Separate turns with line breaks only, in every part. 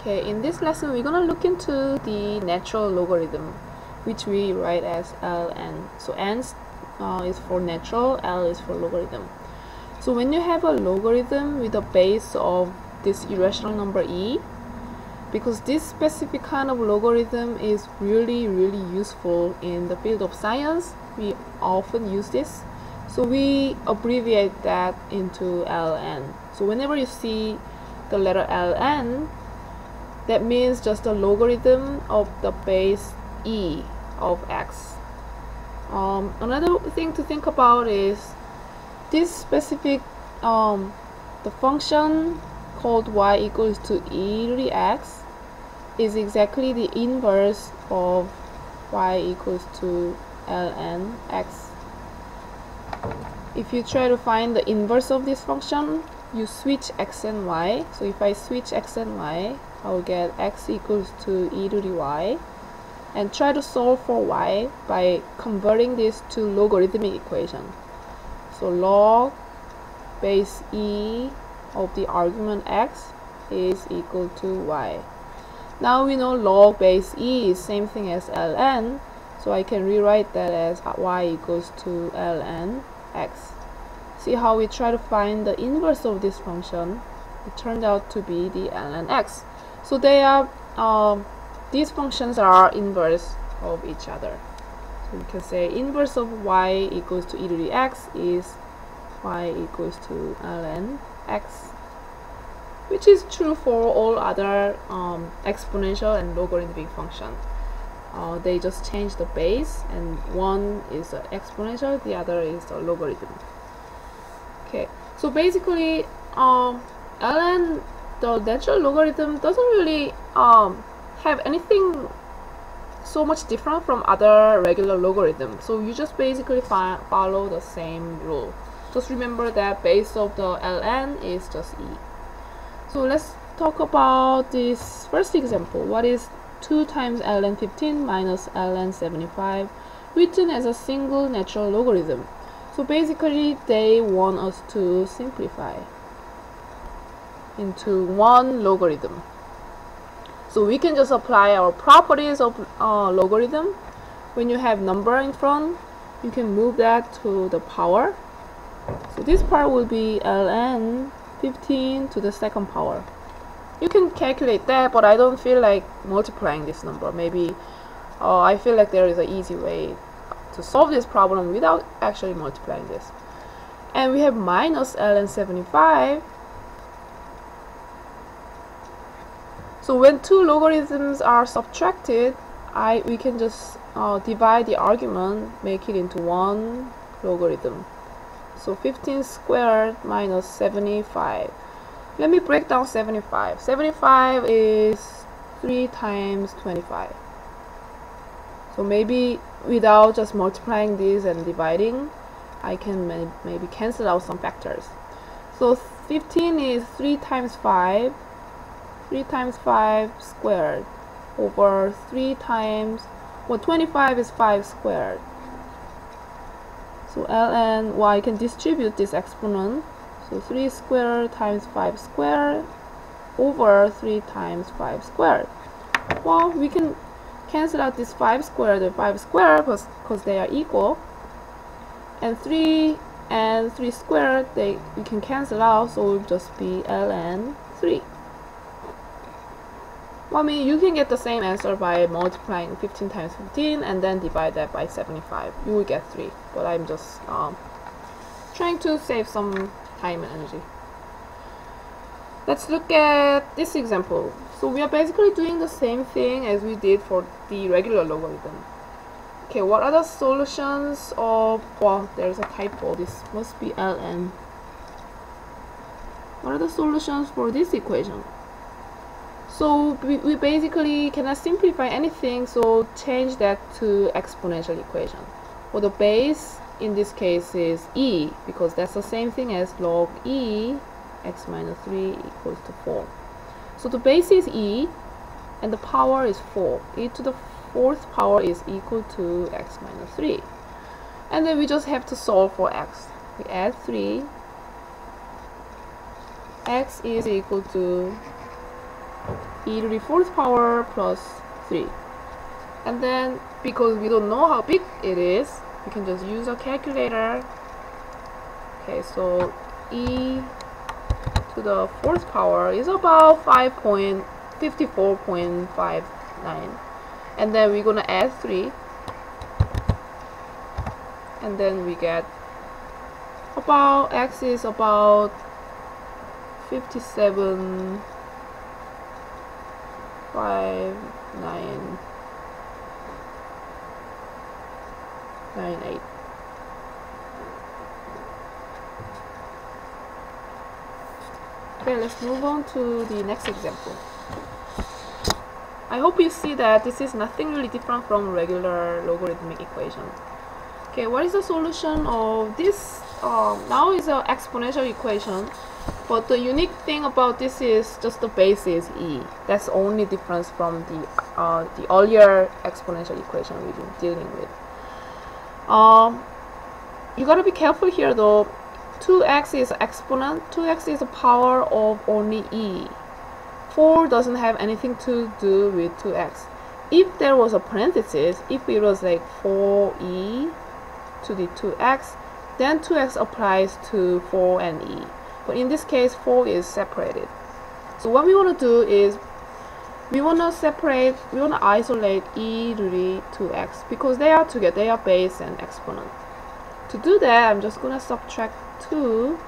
Okay, in this lesson we're gonna look into the natural logarithm, which we write as ln. So n is for natural, L is for logarithm. So when you have a logarithm with a base of this irrational number e, because this specific kind of logarithm is really useful in the field of science, we often use this. So we abbreviate that into ln. So whenever you see the letter ln, that means just a logarithm of the base e of x. Another thing to think about is this specific the function called y equals to e to the x is exactly the inverse of y equals to ln x. If you try to find the inverse of this function, you switch x and y. So if I switch x and y, I will get x equals to e to the y, and try to solve for y by converting this to logarithmic equation. So log base e of the argument x is equal to y. Now we know log base e is same thing as ln, so I can rewrite that as y equals to ln x. See how we try to find the inverse of this function? It turned out to be the ln x. So they are these functions are inverse of each other. So we can say inverse of y equals to e to the x is y equals to ln x, which is true for all other exponential and logarithmic functions. They just change the base, and one is an exponential, the other is a logarithm. Okay, so basically ln, the natural logarithm, doesn't really have anything so much different from other regular logarithms. So you just basically follow the same rule. Just remember that base of the ln is just e. So let's talk about this first example. What is 2 times ln 15 minus ln 75 written as a single natural logarithm? So basically they want us to simplify into one logarithm. So we can just apply our properties of logarithm. When you have number in front, you can move that to the power. So this part will be ln 15 to the second power. You can calculate that, but I don't feel like multiplying this number. Maybe I feel like there is an easy way to solve this problem without actually multiplying this. And we have minus ln 75. So when two logarithms are subtracted, we can just divide the argument, make it into one logarithm. So 15 squared minus 75. Let me break down 75. 75 is 3 times 25. So maybe without just multiplying this and dividing, I can maybe cancel out some factors. So 15 is 3 times 5. 3 times 5 squared over 3 times, well, 25 is 5 squared. So ln, well, I can distribute this exponent. So 3 squared times 5 squared over 3 times 5 squared. Well, we can cancel out this 5 squared and 5 squared because they are equal. And 3 and 3 squared, we can cancel out, so it will just be ln 3. Well, I mean, you can get the same answer by multiplying 15 times 15 and then divide that by 75. You will get 3. But I'm just trying to save some time and energy. Let's look at this example. So we are basically doing the same thing as we did for the regular logarithm. Okay, what are the solutions of, well, there's a typo. This must be ln. What are the solutions for this equation? So we basically cannot simplify anything, so change that to exponential equation. Well, the base in this case is e, because that's the same thing as log e x minus 3 equals to 4. So the base is e, and the power is 4. E to the 4th power is equal to x minus 3. And then we just have to solve for x. We add 3. X is equal to e to the fourth power plus 3. And then because we don't know how big it is, we can just use a calculator. Okay, so e to the fourth power is about 5.54.59, and then we're gonna add 3, and then we get about x is about 57.5998. Okay, let's move on to the next example. I hope you see that this is nothing really different from regular logarithmic equation. Okay, what is the solution of this? Now is an exponential equation, but the unique thing about this is just the base is e. That's the only difference from the earlier exponential equation we've been dealing with. You gotta be careful here though. 2x is exponent, 2x is a power of only e. 4 doesn't have anything to do with 2x. If there was a parenthesis, if it was like 4e to the 2x, then 2x applies to 4 and e. But in this case, 4 is separated. So what we want to do is we want to isolate e to the 2x because they are together, they are base and exponent. To do that, I'm just going to subtract 2.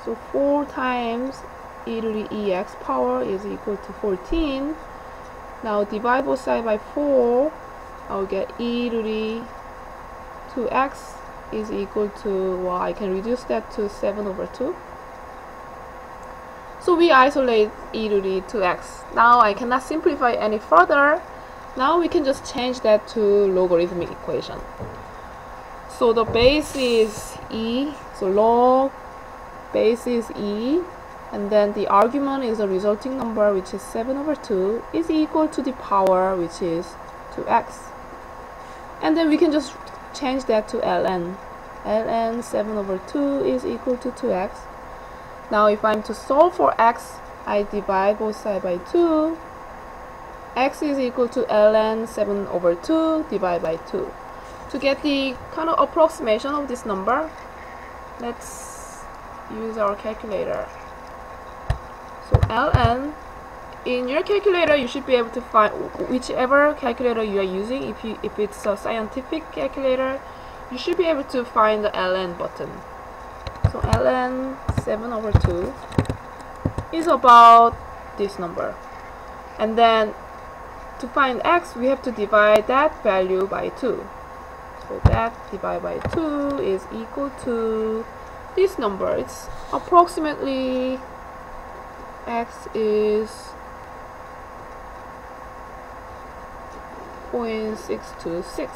So 4 times e to the ex power is equal to 14. Now divide both sides by 4. I'll get e to the 2x is equal to, well, I can reduce that to 7 over 2. So we isolate e to the 2x. Now I cannot simplify any further. Now we can just change that to logarithmic equation. So the base is e, so log base is e, and then the argument is the resulting number, which is 7 over 2, is equal to the power, which is 2x. And then we can just change that to ln. ln 7 over 2 is equal to 2x. Now if I'm to solve for x, I divide both sides by 2. X is equal to ln 7 over 2 divided by 2. To get the kind of approximation of this number, let's use our calculator. So ln, in your calculator you should be able to find whichever calculator you are using. If it's a scientific calculator, you should be able to find the ln button. So ln 7 over 2 is about this number, and then to find x we have to divide that value by 2. So that divided by 2 is equal to this number. It's approximately, x is 0.626.